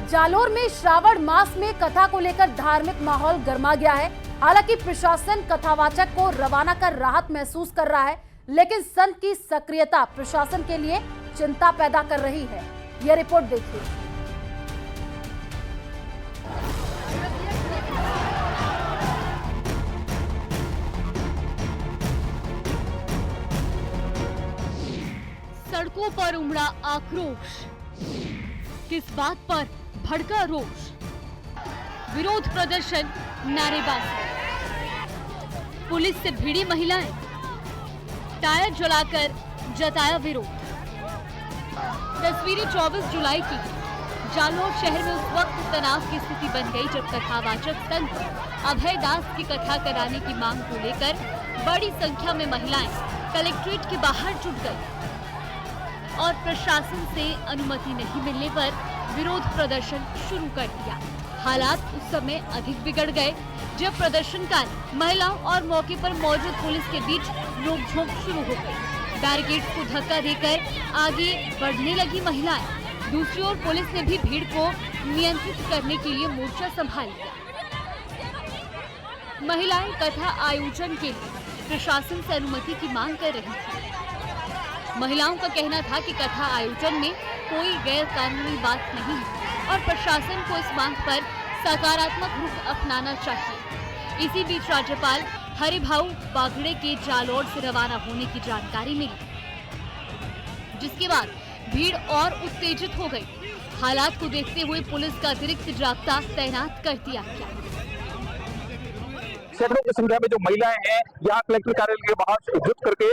जालोर में श्रावण मास में कथा को लेकर धार्मिक माहौल गर्मा गया है। हालांकि प्रशासन कथावाचक को रवाना कर राहत महसूस कर रहा है, लेकिन संत की सक्रियता प्रशासन के लिए चिंता पैदा कर रही है। यह रिपोर्ट देखिए। सड़कों पर उमड़ा आक्रोश, किस बात पर भड़का रोष? विरोध प्रदर्शन, नारेबाजी, पुलिस से भिड़ी महिलाएं, टायर जलाकर जताया विरोध। तस्वीरें 24 जुलाई की। जालोर शहर में उस वक्त तनाव की स्थिति बन गई जब कथावाचक संत अभय दास की कथा कराने की मांग को लेकर बड़ी संख्या में महिलाएं कलेक्ट्रेट के बाहर जुट गई और प्रशासन से अनुमति नहीं मिलने पर विरोध प्रदर्शन शुरू कर दिया। हालात उस समय अधिक बिगड़ गए जब प्रदर्शनकारी महिलाओं और मौके पर मौजूद पुलिस के बीच नोकझोंक शुरू हो गई। बैरिकेड्स को धक्का देकर आगे बढ़ने लगी महिलाएं। दूसरी ओर पुलिस ने भी भीड़ को नियंत्रित करने के लिए मोर्चा संभाल लिया। महिलाएं कथा आयोजन के लिए प्रशासन से अनुमति की मांग कर रही थी। महिलाओं का कहना था कि कथा आयोजन में कोई गैर कानूनी बात नहीं है और प्रशासन को इस मांग पर सकारात्मक रुख अपनाना चाहिए। इसी बीच राज्यपाल हरिभाऊ बागड़े के जालोर से रवाना होने की जानकारी मिली, जिसके बाद भीड़ और उत्तेजित हो गई। हालात को देखते हुए पुलिस का अतिरिक्त जाब्ता तैनात कर दिया गया। सैकड़ों की संख्या में जो महिलाएं हैं यहाँ कलेक्टर कार्यालय के बाहर जुट करके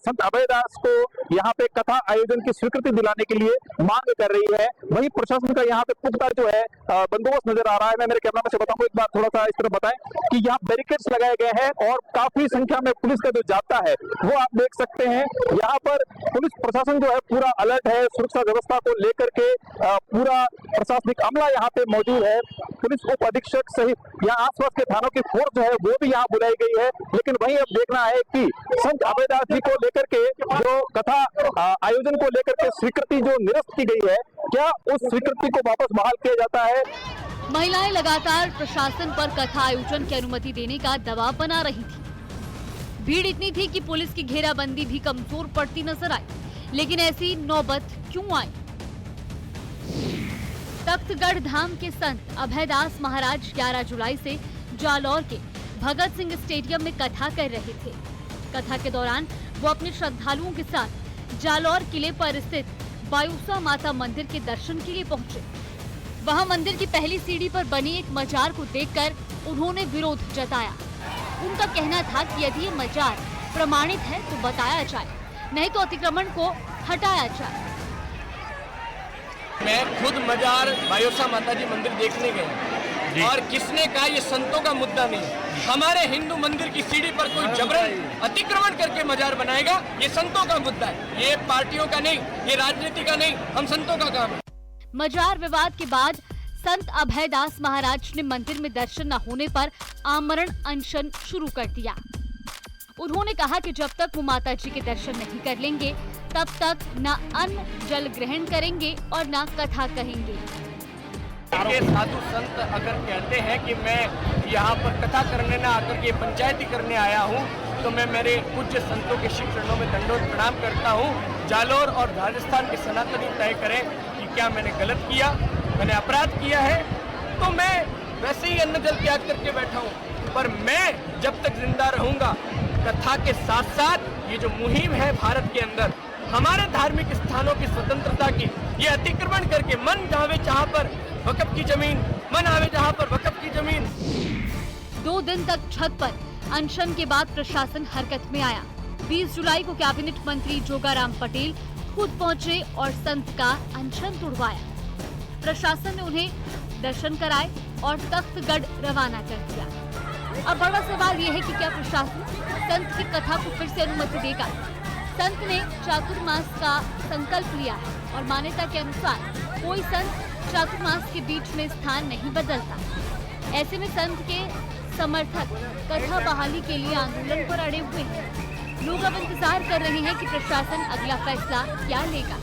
संत अभयदास को यहाँ पे कथा आयोजन की स्वीकृति दिलाने के लिए मांग कर रही है। वहीं प्रशासन का यहाँ पे पुख्ता जो है बंदोबस्त नजर आ रहा है। मैं मेरे कैमरा में से बताऊं, एक बार थोड़ा सा इस तरह बताएं कि यहाँ बैरिकेड्स लगाए गए हैं और काफी संख्या में पुलिस का जो जाब्ता है वो आप देख सकते हैं। यहाँ पर पुलिस प्रशासन जो है पूरा अलर्ट है। सुरक्षा व्यवस्था को लेकर के पूरा प्रशासनिक अमला यहाँ पे मौजूद है। पुलिस उप अधीक्षक सहित यहाँ आसपास के थानों की फोर्स जो है वो भी यहाँ बुलाई गई है। लेकिन वहीं अब देखना है कि संत अभयदास जी को लेकर के जो कथा आयोजन को लेकर के स्वीकृति जो निरस्त की गई है, क्या उस स्वीकृति को वापस बहाल किया जाता है। महिलाएं लगातार प्रशासन पर कथा आयोजन की अनुमति देने का दबाव बना रही थी। भीड़ इतनी थी कि पुलिस की घेराबंदी भी कमजोर पड़ती नजर आई। लेकिन ऐसी नौबत क्यों आई? तख्तगढ़ धाम के संत अभयदास महाराज 11 जुलाई से जालोर के भगत सिंह स्टेडियम में कथा कर रहे थे। कथा के दौरान वो अपने श्रद्धालुओं के साथ जालोर किले पर स्थित बायूसा माता मंदिर के दर्शन के लिए पहुंचे। वहां मंदिर की पहली सीढ़ी पर बनी एक मजार को देखकर उन्होंने विरोध जताया। उनका कहना था कि यदि ये मजार प्रमाणित है तो बताया जाए, नहीं तो अतिक्रमण को हटाया जाए। मैं खुद मजार बायूसा माता जी मंदिर देखने गया और किसने कहा ये संतों का मुद्दा नहीं। हमारे हिंदू मंदिर की सीढ़ी पर कोई जबरन अतिक्रमण करके मजार बनाएगा, ये संतों का मुद्दा है। ये पार्टियों का नहीं, ये राजनीति का नहीं, हम संतों का काम है। मजार विवाद के बाद संत अभयदास महाराज ने मंदिर में दर्शन न होने पर आमरण अनशन शुरू कर दिया। उन्होंने कहा कि जब तक वो माता जी के दर्शन नहीं कर लेंगे तब तक न अन्न जल ग्रहण करेंगे और न कथा कहेंगे। ये साधु संत अगर कहते हैं कि मैं यहाँ पर कथा करने न आकर के पंचायती करने आया हूँ, तो मैं मेरे पूज्य संतों के श्री चरणों में दंडोत प्रणाम करता हूँ। जालोर और राजस्थान के सनातनी तय करें कि क्या मैंने गलत किया, मैंने अपराध किया है, तो मैं वैसे ही अन्न जल त्याग करके बैठा हूँ। पर मैं जब तक जिंदा रहूंगा, कथा के साथ साथ ये जो मुहिम है भारत के अंदर हमारे धार्मिक स्थानों की स्वतंत्रता की, ये अतिक्रमण करके मन चाहे जहाँ पर वक्फ की जमीन, मन आवे जहाँ पर वक्फ की जमीन। 2 दिन तक छत पर अनशन के बाद प्रशासन हरकत में आया। 20 जुलाई को कैबिनेट मंत्री जोगाराम पटेल खुद पहुंचे और संत का अनशन तुड़वाया। प्रशासन ने उन्हें दर्शन कराए और तख्तगढ़ रवाना कर दिया। अब बड़ा सवाल ये है कि क्या प्रशासन संत की कथा को फिर से अनुमति देगा? संत ने चातुर्मास का संकल्प लिया है और मान्यता के अनुसार कोई संत चातुर्मास के बीच में स्थान नहीं बदलता। ऐसे में संत के समर्थक कथा बहाली के लिए आंदोलन पर अड़े हुए हैं। लोग अब इंतजार कर रहे हैं कि प्रशासन अगला फैसला क्या लेगा।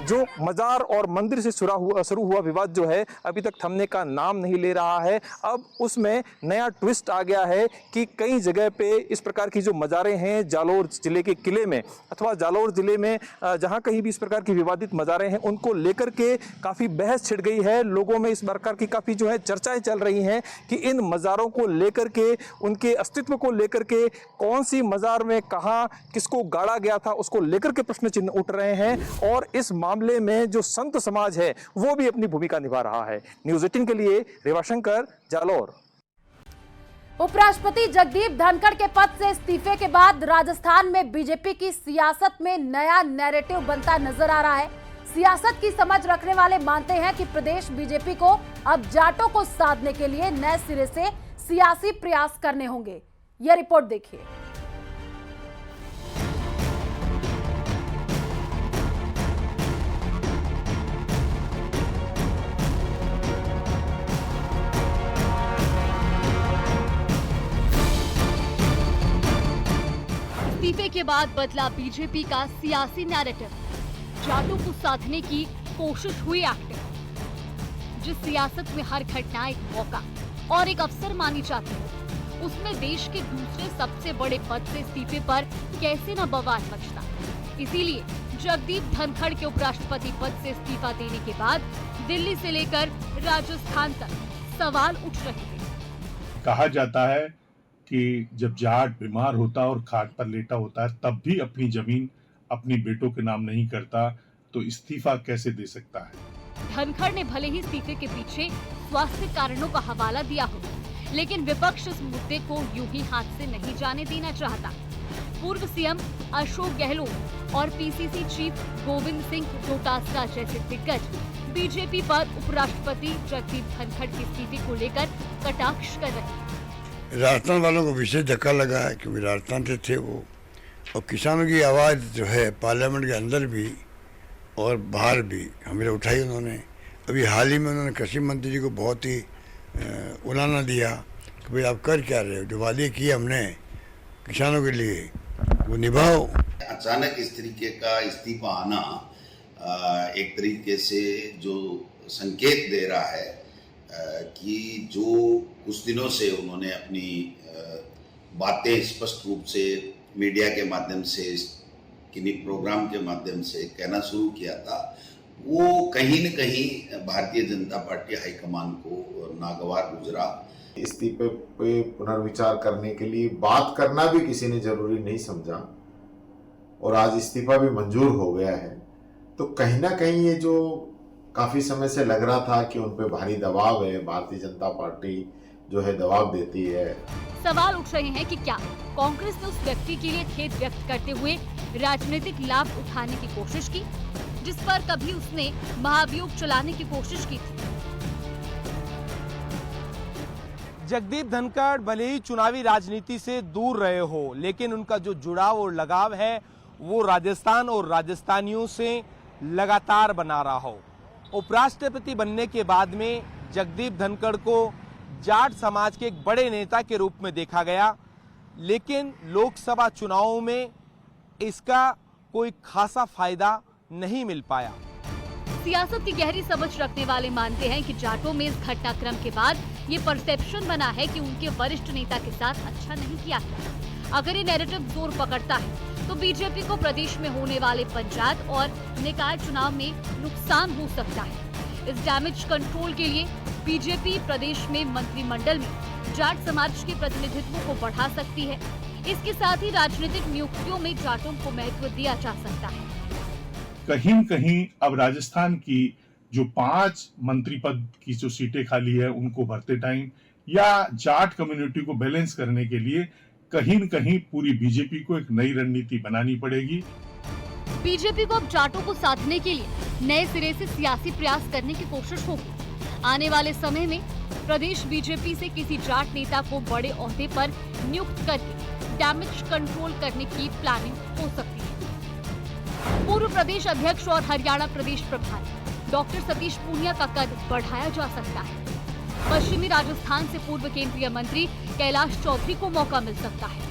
जो मजार और मंदिर से शुरू हुआ विवाद जो है अभी तक थमने का नाम नहीं ले रहा है। अब उसमें नया ट्विस्ट आ गया है कि कई जगह पे इस प्रकार की जो मज़ारें हैं जालोर जिले के किले में अथवा जालोर जिले में जहां कहीं भी इस प्रकार की विवादित मज़ारें हैं उनको लेकर के काफ़ी बहस छिड़ गई है। लोगों में इस प्रकार की काफ़ी जो है चर्चाएं चल रही हैं कि इन मज़ारों को लेकर के, उनके अस्तित्व को लेकर के, कौन सी मज़ार में कहाँ किसको गाड़ा गया था उसको लेकर के प्रश्न चिन्ह उठ रहे हैं। और इस मामले में जो संत समाज है वो भी अपनी भूमिका निभा रहा है। न्यूज़ 18 के लिए रेवाशंकर, जालोर। उपराष्ट्रपति जगदीप धनखड़ के पद से इस्तीफे के बाद राजस्थान में बीजेपी की सियासत में नया नैरेटिव बनता नजर आ रहा है। सियासत की समझ रखने वाले मानते हैं कि प्रदेश बीजेपी को अब जाटों को साधने के लिए नए सिरे से सियासी प्रयास करने होंगे। यह रिपोर्ट देखिए। इस्तीफे के बाद बदला बीजेपी का सियासी नैरेटिव। जाटों को साधने की कोशिश हुई एक्टिव। जिस सियासत में हर घटना एक मौका और एक अवसर मानी जाती है, उसमें देश के दूसरे सबसे बड़े पद से इस्तीफे पर कैसे न बवाल मचता। इसीलिए जगदीप धनखड़ के उपराष्ट्रपति पद से इस्तीफा देने के बाद दिल्ली से लेकर राजस्थान तक सवाल उठ रहे थे। कहा जाता है कि जब जाट बीमार होता और खाट पर लेटा होता है तब भी अपनी जमीन अपनी बेटों के नाम नहीं करता, तो इस्तीफा कैसे दे सकता है। धनखड़ ने भले ही इस्तीफे के पीछे स्वास्थ्य कारणों का हवाला दिया हो, लेकिन विपक्ष इस मुद्दे को यूं ही हाथ से नहीं जाने देना चाहता। पूर्व सीएम अशोक गहलोत और पीसीसी चीफ गोविंद सिंह डोटासरा जैसे दिग्गज बीजेपी पर उपराष्ट्रपति जगदीप धनखड़ के इस्तीफे को लेकर कटाक्ष कर रहे हैं। राजस्थान वालों को विशेष धक्का लगा है क्योंकि राजस्थान से थे वो, और किसानों की आवाज़ जो है पार्लियामेंट के अंदर भी और बाहर भी हमें उठाई उन्होंने। अभी हाल ही में उन्होंने कृषि मंत्री जी को बहुत ही उलाना दिया कि भाई आप कर क्या रहे हो, जो वादे किए हमने किसानों के लिए वो निभाओ। अचानक इस तरीके का इस्तीफा आना एक तरीके से जो संकेत दे रहा है कि जो कुछ दिनों से उन्होंने अपनी बातें स्पष्ट रूप से मीडिया के माध्यम से, किन्हीं प्रोग्राम के माध्यम से कहना शुरू किया था, वो कहीं न कहीं भारतीय जनता पार्टी हाईकमान को नागवार गुजरा। इस्तीफे पे पुनर्विचार करने के लिए बात करना भी किसी ने जरूरी नहीं समझा और आज इस्तीफा भी मंजूर हो गया है, तो कहीं ना कहीं ये जो काफी समय से लग रहा था कि उन पे भारी दबाव है, भारतीय जनता पार्टी जो है दबाव देती है। सवाल उठ रहे हैं कि क्या कांग्रेस ने उस व्यक्ति के लिए खेद व्यक्त करते हुए राजनीतिक लाभ उठाने की कोशिश की, जिस पर कभी उसने महाभियोग चलाने की कोशिश की थी। जगदीप धनखड़ भले ही चुनावी राजनीति से दूर रहे हो, लेकिन उनका जो जुड़ाव और लगाव है वो राजस्थान और राजस्थानियों से लगातार बना रहा हो। उपराष्ट्रपति बनने के बाद में जगदीप धनखड़ को जाट समाज के एक बड़े नेता के रूप में देखा गया, लेकिन लोकसभा चुनावों में इसका कोई खासा फायदा नहीं मिल पाया। सियासत की गहरी समझ रखने वाले मानते हैं कि जाटों में इस घटनाक्रम के बाद ये परसेप्शन बना है कि उनके वरिष्ठ नेता के साथ अच्छा नहीं किया गया। अगर ये नैरेटिव जोर पकड़ता है तो बीजेपी को प्रदेश में होने वाले पंचायत और निकाय चुनाव में नुकसान हो सकता है। इस डैमेज कंट्रोल के लिए बीजेपी प्रदेश में मंत्रिमंडल में जाट समाज के प्रतिनिधित्व को बढ़ा सकती है। इसके साथ ही राजनीतिक नियुक्तियों में जाटों को महत्व दिया जा सकता है। कहीं न कहीं अब राजस्थान की जो 5 मंत्री पद की जो सीटें खाली है उनको भरते टाइम या जाट कम्युनिटी को बैलेंस करने के लिए कहीं न कहीं पूरी बीजेपी को एक नई रणनीति बनानी पड़ेगी। बीजेपी को अब जाटों को साधने के लिए नए सिरे से सियासी प्रयास करने की कोशिश होगी। आने वाले समय में प्रदेश बीजेपी से किसी जाट नेता को बड़े ओहदे पर नियुक्त करके डैमेज कंट्रोल करने की प्लानिंग हो सकती है। पूर्व प्रदेश अध्यक्ष और हरियाणा प्रदेश प्रभारी डॉक्टर सतीश पूनिया का कद बढ़ाया जा सकता है। पश्चिमी राजस्थान से पूर्व केंद्रीय मंत्री कैलाश चौधरी को मौका मिल सकता है।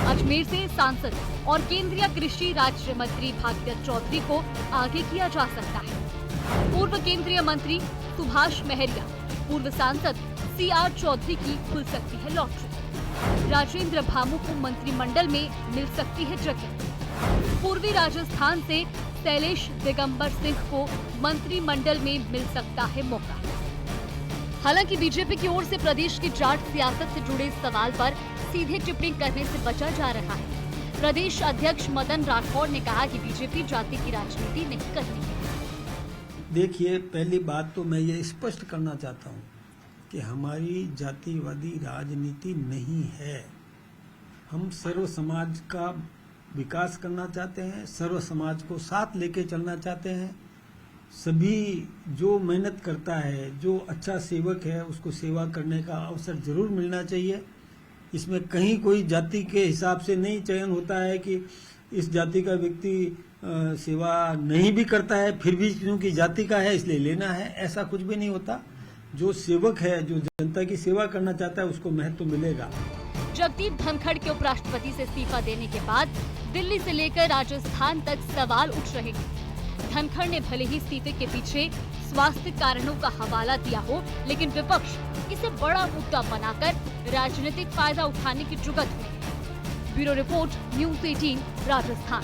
अजमेर से सांसद और केंद्रीय कृषि राज्य मंत्री भागीरथ चौधरी को आगे किया जा सकता है। पूर्व केंद्रीय मंत्री सुभाष महरिया, पूर्व सांसद CR चौधरी की खुल सकती है लॉटरी। राजेंद्र भामू को मंत्रिमंडल में मिल सकती है जगह। पूर्वी राजस्थान से शैलेश दिगंबर सिंह को मंत्रिमंडल में मिल सकता है मौका। हालांकि बीजेपी की ओर से प्रदेश की जाट सियासत से जुड़े सवाल पर सीधे टिप्पणी करने से बचा जा रहा है। प्रदेश अध्यक्ष मदन राठौड़ ने कहा कि बीजेपी जाति की राजनीति नहीं करती है। देखिए, पहली बात तो मैं ये स्पष्ट करना चाहता हूँ कि हमारी जातिवादी राजनीति नहीं है। हम सर्व समाज का विकास करना चाहते हैं, सर्व समाज को साथ लेके चलना चाहते हैं। सभी जो मेहनत करता है, जो अच्छा सेवक है, उसको सेवा करने का अवसर जरूर मिलना चाहिए। इसमें कहीं कोई जाति के हिसाब से नहीं चयन होता है कि इस जाति का व्यक्ति सेवा नहीं भी करता है, फिर भी क्योंकि जाति का है इसलिए लेना है, ऐसा कुछ भी नहीं होता। जो सेवक है, जो जनता की सेवा करना चाहता है, उसको महत्व मिलेगा। जगदीप धनखड़ के उपराष्ट्रपति से इस्तीफा देने के बाद दिल्ली से लेकर राजस्थान तक सवाल उठ रहे हैं। धनखड़ ने भले ही इस्तीफे के पीछे स्वास्थ्य कारणों का हवाला दिया हो, लेकिन विपक्ष इसे बड़ा मुद्दा बनाकर राजनीतिक फायदा उठाने की जुगत में है। Bureau report, news 18 Rajasthan.